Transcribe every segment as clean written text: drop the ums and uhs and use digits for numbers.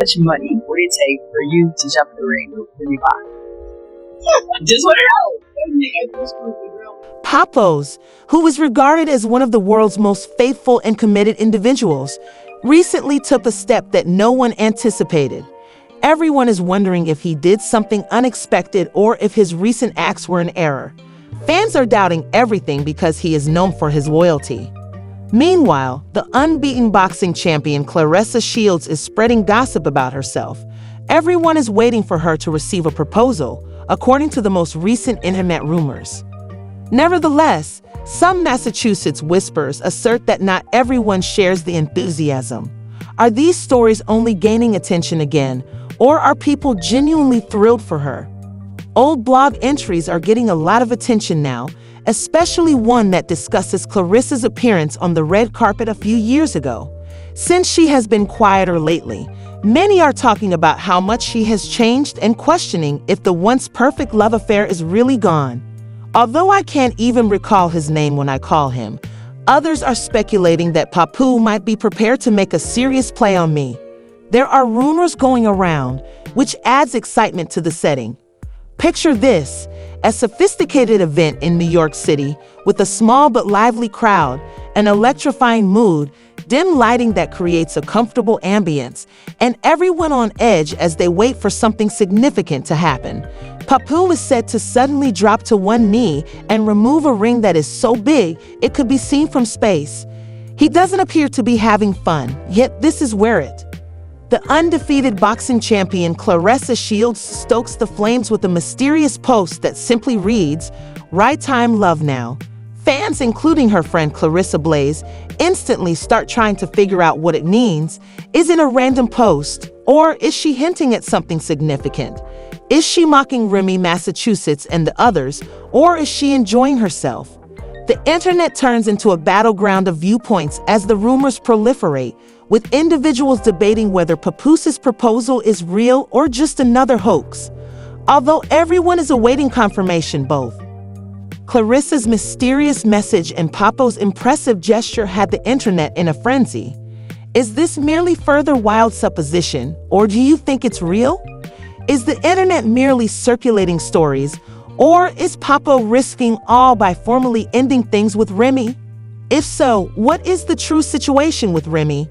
much money would it take for you to jump in the ring with Remy Ma? Just want to know. Papoose, who is regarded as one of the world's most faithful and committed individuals, recently took a step that no one anticipated. Everyone is wondering if he did something unexpected or if his recent acts were an error. Fans are doubting everything because he is known for his loyalty. Meanwhile, the unbeaten boxing champion Claressa Shields is spreading gossip about herself. Everyone is waiting for her to receive a proposal, according to the most recent internet rumors. Nevertheless, some Massachusetts whispers assert that not everyone shares the enthusiasm. Are these stories only gaining attention again, or are people genuinely thrilled for her? Old blog entries are getting a lot of attention now, especially one that discusses Claressa's appearance on the red carpet a few years ago. Since she has been quieter lately, many are talking about how much she has changed and questioning if the once perfect love affair is really gone. Although I can't even recall his name when I call him, others are speculating that Papoose might be prepared to make a serious play on me. There are rumors going around, which adds excitement to the setting. Picture this, a sophisticated event in New York City with a small but lively crowd, an electrifying mood, dim lighting that creates a comfortable ambience, and everyone on edge as they wait for something significant to happen. Papoose is said to suddenly drop to one knee and remove a ring that is so big it could be seen from space. He doesn't appear to be having fun, yet this is where the undefeated boxing champion Claressa Shields stokes the flames with a mysterious post that simply reads, "Right time, love now." Fans, including her friend Clarissa Blaze, instantly start trying to figure out what it means. Is it a random post, or is she hinting at something significant? Is she mocking Remy, Massachusetts, and the others, or is she enjoying herself? The internet turns into a battleground of viewpoints as the rumors proliferate, with individuals debating whether Papoose's proposal is real or just another hoax. Although everyone is awaiting confirmation, both Clarissa's mysterious message and Papoose's impressive gesture had the internet in a frenzy. Is this merely further wild supposition, or do you think it's real? Is the internet merely circulating stories, or is Papoose risking all by formally ending things with Remy? If so, what is the true situation with Remy?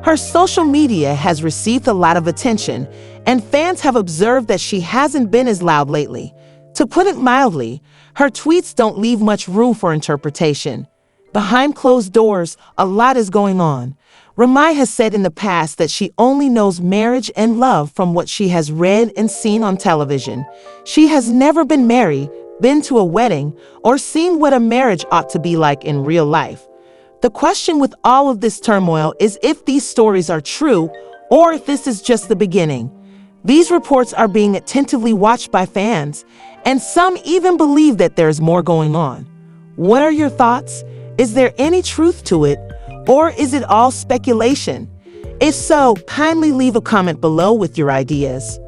Her social media has received a lot of attention, and fans have observed that she hasn't been as loud lately. To put it mildly, her tweets don't leave much room for interpretation. Behind closed doors, a lot is going on. Remy has said in the past that she only knows marriage and love from what she has read and seen on television. She has never been married, been to a wedding, or seen what a marriage ought to be like in real life. The question with all of this turmoil is if these stories are true or if this is just the beginning. These reports are being attentively watched by fans, and some even believe that there's more going on. What are your thoughts? Is there any truth to it, or is it all speculation? If so, kindly leave a comment below with your ideas.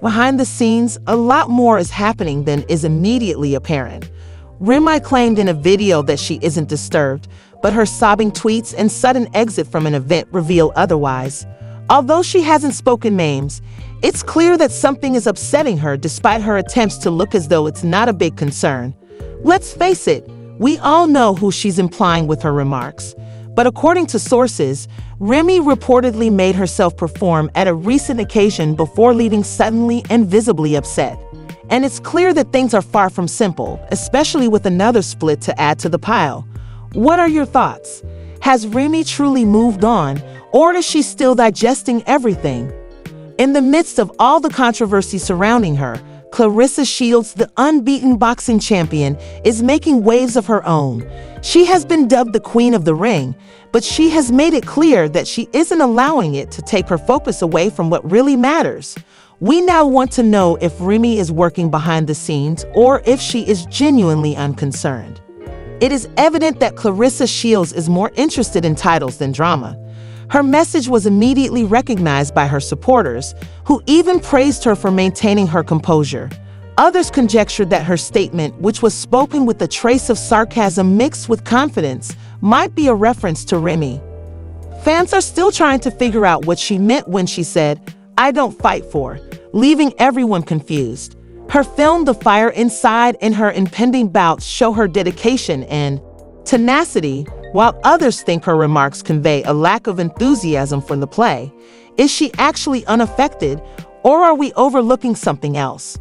Behind the scenes, a lot more is happening than is immediately apparent. Remy claimed in a video that she isn't disturbed, but her sobbing tweets and sudden exit from an event reveal otherwise. Although she hasn't spoken names, it's clear that something is upsetting her despite her attempts to look as though it's not a big concern. Let's face it, we all know who she's implying with her remarks. But according to sources, Remy reportedly made herself perform at a recent occasion before leaving suddenly and visibly upset. And it's clear that things are far from simple, especially with another split to add to the pile. What are your thoughts? Has Remy truly moved on, or is she still digesting everything? In the midst of all the controversy surrounding her, Claressa Shields, the unbeaten boxing champion, is making waves of her own. She has been dubbed the Queen of the Ring, but she has made it clear that she isn't allowing it to take her focus away from what really matters. We now want to know if Remy is working behind the scenes or if she is genuinely unconcerned. It is evident that Claressa Shields is more interested in titles than drama. Her message was immediately recognized by her supporters, who even praised her for maintaining her composure. Others conjectured that her statement, which was spoken with a trace of sarcasm mixed with confidence, might be a reference to Remy. Fans are still trying to figure out what she meant when she said, I don't fight for, leaving everyone confused. Her film The Fire Inside and her impending bouts show her dedication and tenacity, while others think her remarks convey a lack of enthusiasm for the play. Is she actually unaffected, or are we overlooking something else?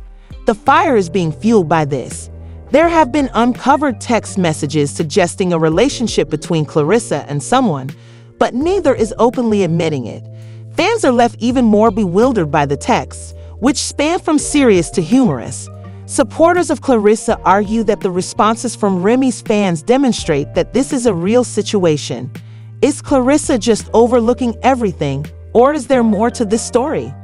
The fire is being fueled by this. There have been uncovered text messages suggesting a relationship between Clarissa and someone, but neither is openly admitting it. Fans are left even more bewildered by the texts, which span from serious to humorous. Supporters of Clarissa argue that the responses from Remy's fans demonstrate that this is a real situation. Is Clarissa just overlooking everything, or is there more to this story?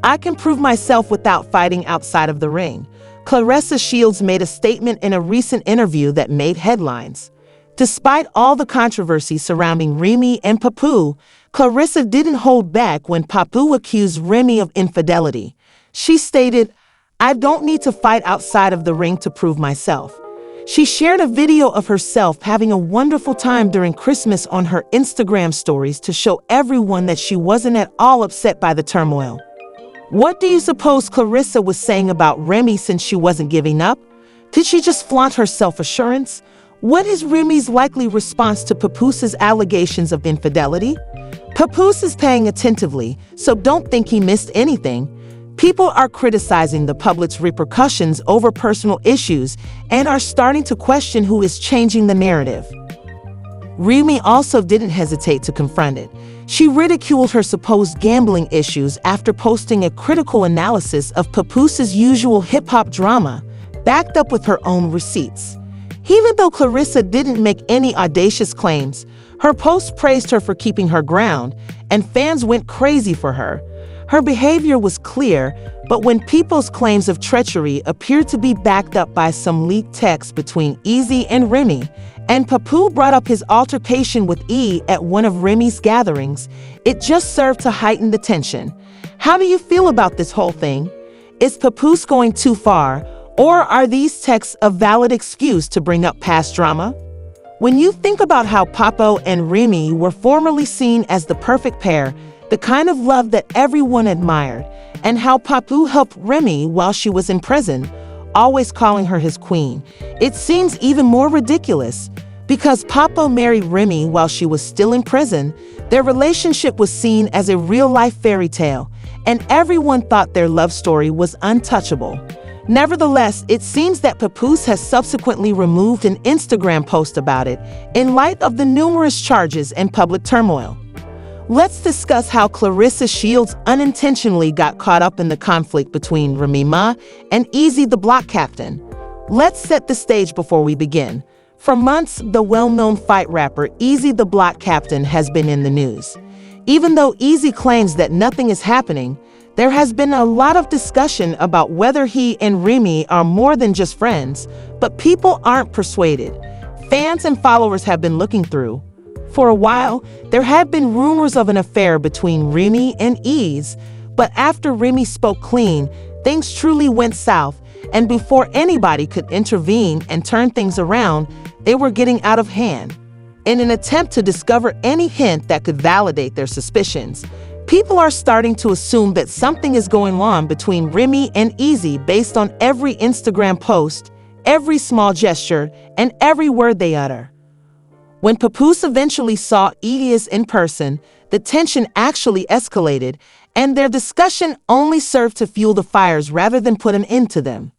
I can prove myself without fighting outside of the ring. Clarissa Shields made a statement in a recent interview that made headlines. Despite all the controversy surrounding Remy and Papoose, Clarissa didn't hold back when Papoose accused Remy of infidelity. She stated, "I don't need to fight outside of the ring to prove myself." She shared a video of herself having a wonderful time during Christmas on her Instagram stories to show everyone that she wasn't at all upset by the turmoil. What do you suppose Clarissa was saying about Remy since she wasn't giving up? Did she just flaunt her self-assurance? What is Remy's likely response to Papoose's allegations of infidelity? Papoose is paying attentively, so don't think he missed anything. People are criticizing the public's repercussions over personal issues and are starting to question who is changing the narrative. Remy also didn't hesitate to confront it. She ridiculed her supposed gambling issues after posting a critical analysis of Papoose's usual hip-hop drama, backed up with her own receipts. Even though Clarissa didn't make any audacious claims, her post praised her for keeping her ground, and fans went crazy for her. Her behavior was clear, but when people's claims of treachery appeared to be backed up by some leaked texts between Eazy and Remy, and Papoose brought up his altercation with E at one of Remy's gatherings, it just served to heighten the tension. How do you feel about this whole thing? Is Papoose going too far, or are these texts a valid excuse to bring up past drama? When you think about how Papo and Remy were formerly seen as the perfect pair, the kind of love that everyone admired, and how Papoose helped Remy while she was in prison, always calling her his queen, it seems even more ridiculous. Because Papo married Remy while she was still in prison, their relationship was seen as a real-life fairy tale, and everyone thought their love story was untouchable. Nevertheless, it seems that Papoose has subsequently removed an Instagram post about it in light of the numerous charges and public turmoil. Let's discuss how Clarissa Shields unintentionally got caught up in the conflict between Remy Ma and Eazy the Block Captain. Let's set the stage before we begin. For months, the well-known fight rapper Eazy the Block Captain has been in the news. Even though Eazy claims that nothing is happening, there has been a lot of discussion about whether he and Remy are more than just friends, but people aren't persuaded. Fans and followers have been looking through. For a while, there had been rumors of an affair between Remy and Eazy, but after Remy spoke clean, things truly went south, and before anybody could intervene and turn things around, they were getting out of hand. In an attempt to discover any hint that could validate their suspicions, people are starting to assume that something is going on between Remy and Eazy based on every Instagram post, every small gesture, and every word they utter. When Papoose eventually saw Eazy in person, the tension actually escalated, and their discussion only served to fuel the fires rather than put an end to them.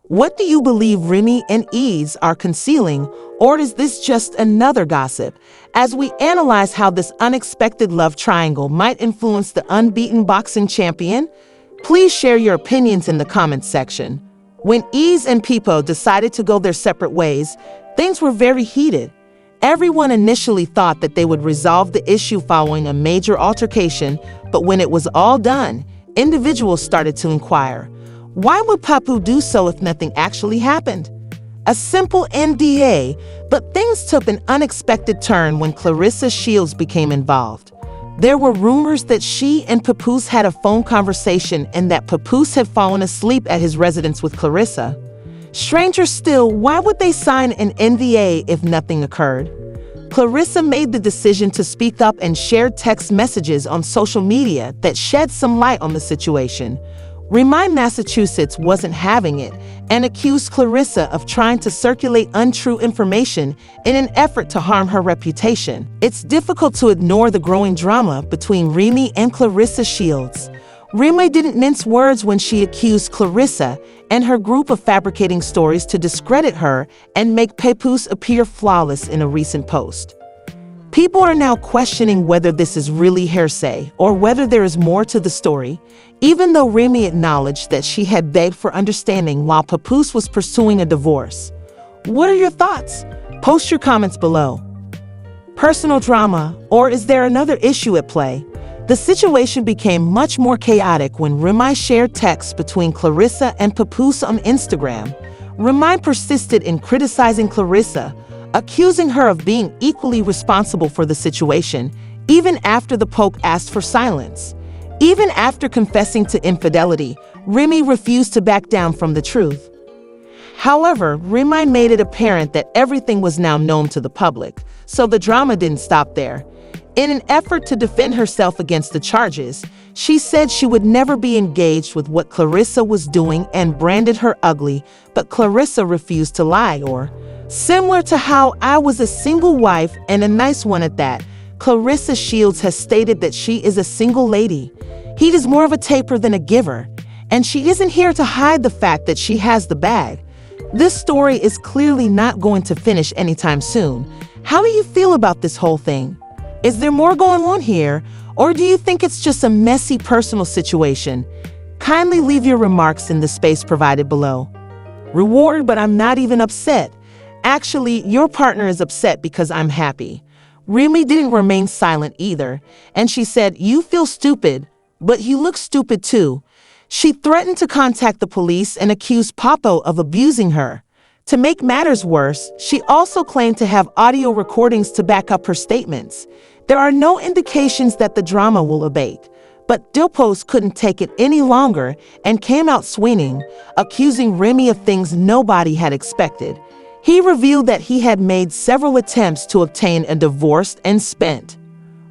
What do you believe Remy and Eazy are concealing, or is this just another gossip? As we analyze how this unexpected love triangle might influence the unbeaten boxing champion, please share your opinions in the comments section. When Eazy and Papo decided to go their separate ways, things were very heated. Everyone initially thought that they would resolve the issue following a major altercation, but when it was all done, individuals started to inquire. Why would Papoose do so if nothing actually happened? A simple NDA, but things took an unexpected turn when Clarissa Shields became involved. There were rumors that she and Papoose had a phone conversation and that Papoose had fallen asleep at his residence with Clarissa. Stranger still, why would they sign an NDA if nothing occurred? Clarissa made the decision to speak up and shared text messages on social media that shed some light on the situation. Remy, Massachusetts wasn't having it and accused Clarissa of trying to circulate untrue information in an effort to harm her reputation. It's difficult to ignore the growing drama between Remy and Clarissa Shields. Remy didn't mince words when she accused Clarissa and her group of fabricating stories to discredit her and make Papoose appear flawless in a recent post. People are now questioning whether this is really hearsay or whether there is more to the story, even though Remy acknowledged that she had begged for understanding while Papoose was pursuing a divorce. What are your thoughts? Post your comments below. Personal drama, or is there another issue at play? The situation became much more chaotic when Remy shared texts between Clarissa and Papoose on Instagram. Remy persisted in criticizing Clarissa, accusing her of being equally responsible for the situation, even after the Pope asked for silence. Even after confessing to infidelity, Remy refused to back down from the truth. However, Remy made it apparent that everything was now known to the public, so the drama didn't stop there. In an effort to defend herself against the charges, she said she would never be engaged with what Clarissa was doing and branded her ugly, but Clarissa refused to lie. Or, similar to how I was a single wife and a nice one at that, Clarissa Shields has stated that she is a single lady. He is more of a taker than a giver, and she isn't here to hide the fact that she has the bag. This story is clearly not going to finish anytime soon. How do you feel about this whole thing? Is there more going on here, or do you think it's just a messy personal situation? Kindly leave your remarks in the space provided below. Reward, but I'm not even upset. Actually, your partner is upset because I'm happy. Remy didn't remain silent either, and she said, "You feel stupid, but you look stupid too." She threatened to contact the police and accused Papo of abusing her. To make matters worse, she also claimed to have audio recordings to back up her statements. There are no indications that the drama will abate, but Papoose couldn't take it any longer and came out swinging, accusing Remy of things nobody had expected. He revealed that he had made several attempts to obtain a divorce and spent.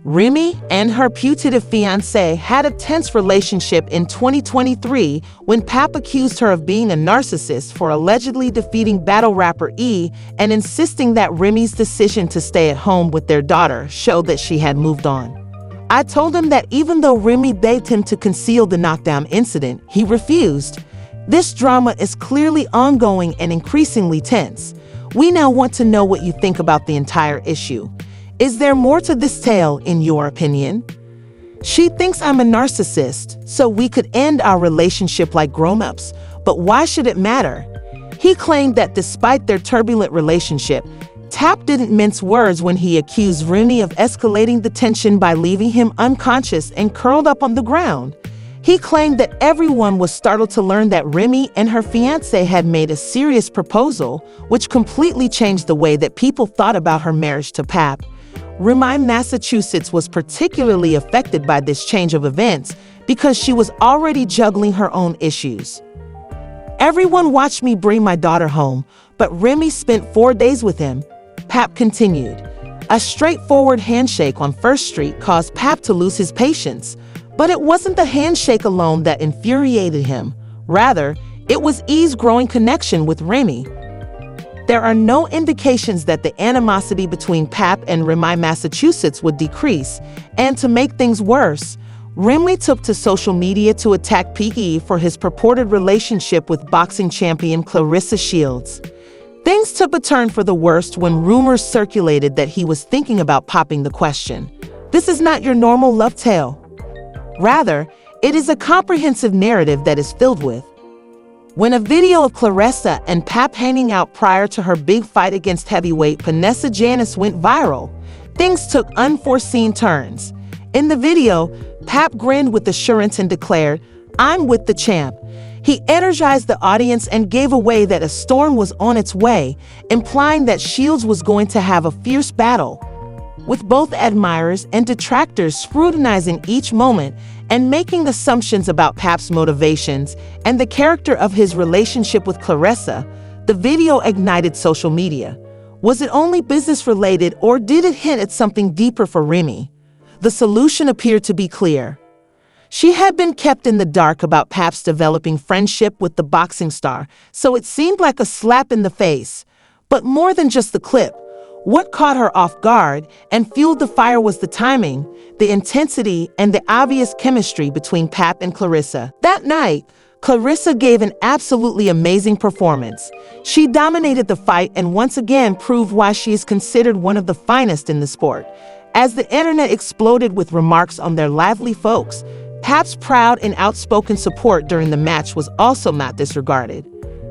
Remy and her putative fiancé had a tense relationship in 2023 when Pap accused her of being a narcissist for allegedly defeating battle rapper E and insisting that Remy's decision to stay at home with their daughter showed that she had moved on. I told him that even though Remy begged him to conceal the knockdown incident, he refused. This drama is clearly ongoing and increasingly tense. We now want to know what you think about the entire issue. Is there more to this tale, in your opinion? She thinks I'm a narcissist, so we could end our relationship like grown-ups, but why should it matter? He claimed that despite their turbulent relationship, Tap didn't mince words when he accused Remy of escalating the tension by leaving him unconscious and curled up on the ground. He claimed that everyone was startled to learn that Remy and her fiancé had made a serious proposal, which completely changed the way that people thought about her marriage to Pap. Remy, Massachusetts was particularly affected by this change of events because she was already juggling her own issues. Everyone watched me bring my daughter home, but Remy spent 4 days with him. Pap continued. A straightforward handshake on First Street caused Pap to lose his patience, but it wasn't the handshake alone that infuriated him. Rather, it was E's growing connection with Remy. There are no indications that the animosity between Pap and Remy, Massachusetts would decrease, and to make things worse, Remy took to social media to attack PE for his purported relationship with boxing champion Clarissa Shields. Things took a turn for the worst when rumors circulated that he was thinking about popping the question. This is not your normal love tale. Rather, it is a comprehensive narrative that is filled with. When a video of Clarissa and Pap hanging out prior to her big fight against heavyweight Vanessa Janis went viral, things took unforeseen turns. In the video, Pap grinned with assurance and declared, "I'm with the champ." He energized the audience and gave away that a storm was on its way, implying that Shields was going to have a fierce battle. With both admirers and detractors scrutinizing each moment and making assumptions about Pap's motivations and the character of his relationship with Clarissa, the video ignited social media. Was it only business-related, or did it hint at something deeper for Remy? The solution appeared to be clear. She had been kept in the dark about Pap's developing friendship with the boxing star, so it seemed like a slap in the face. But more than just the clip, what caught her off guard and fueled the fire was the timing, the intensity, and the obvious chemistry between Pap and Clarissa. That night, Clarissa gave an absolutely amazing performance. She dominated the fight and once again proved why she is considered one of the finest in the sport. As the internet exploded with remarks on their lively folks, Pap's proud and outspoken support during the match was also not disregarded.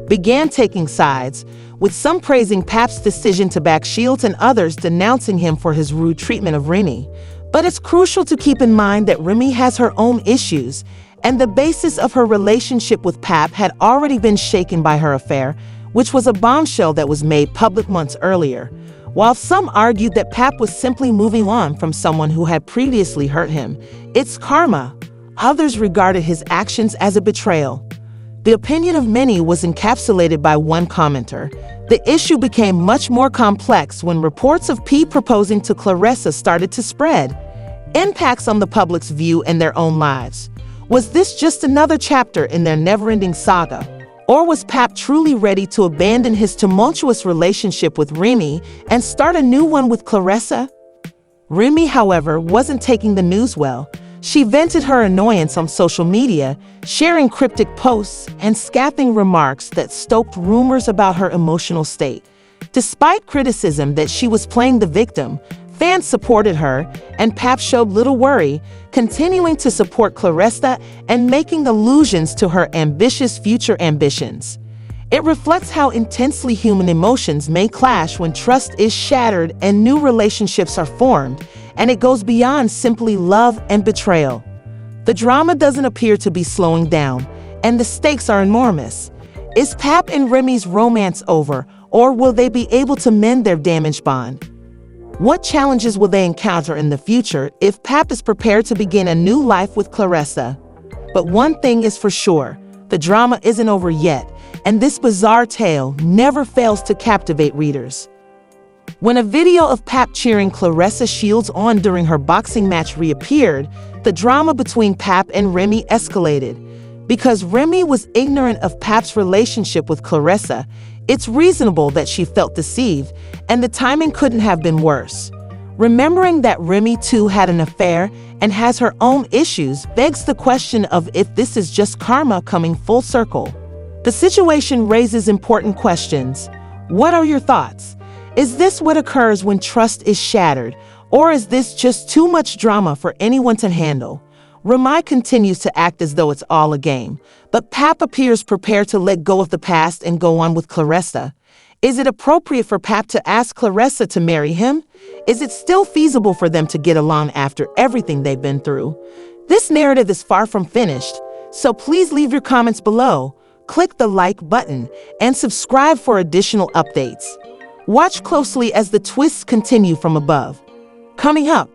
Began taking sides, with some praising Pap's decision to back Shields and others denouncing him for his rude treatment of Remy. But it's crucial to keep in mind that Remy has her own issues, and the basis of her relationship with Pap had already been shaken by her affair, which was a bombshell that was made public months earlier. While some argued that Pap was simply moving on from someone who had previously hurt him, it's karma. Others regarded his actions as a betrayal. The opinion of many was encapsulated by one commenter. The issue became much more complex when reports of P proposing to Clarissa started to spread. Impacts on the public's view and their own lives. Was this just another chapter in their never-ending saga? Or was Pap truly ready to abandon his tumultuous relationship with Remy and start a new one with Clarissa? Remy, however, wasn't taking the news well. She vented her annoyance on social media, sharing cryptic posts and scathing remarks that stoked rumors about her emotional state. Despite criticism that she was playing the victim, fans supported her, and Pap showed little worry, continuing to support Clarissa and making allusions to her ambitious future ambitions. It reflects how intensely human emotions may clash when trust is shattered and new relationships are formed, and it goes beyond simply love and betrayal. The drama doesn't appear to be slowing down, and the stakes are enormous. Is Pap and Remy's romance over, or will they be able to mend their damaged bond? What challenges will they encounter in the future if Pap is prepared to begin a new life with Clarissa? But one thing is for sure, the drama isn't over yet, and this bizarre tale never fails to captivate readers. When a video of Pap cheering Clarissa Shields on during her boxing match reappeared, the drama between Pap and Remy escalated. Because Remy was ignorant of Pap's relationship with Clarissa, it's reasonable that she felt deceived, and the timing couldn't have been worse. Remembering that Remy too had an affair and has her own issues begs the question of if this is just karma coming full circle. The situation raises important questions. What are your thoughts? Is this what occurs when trust is shattered, or is this just too much drama for anyone to handle? Remy continues to act as though it's all a game, but Pap appears prepared to let go of the past and go on with Clarissa. Is it appropriate for Pap to ask Clarissa to marry him? Is it still feasible for them to get along after everything they've been through? This narrative is far from finished, so please leave your comments below, click the like button, and subscribe for additional updates. Watch closely as the twists continue from above. Coming up,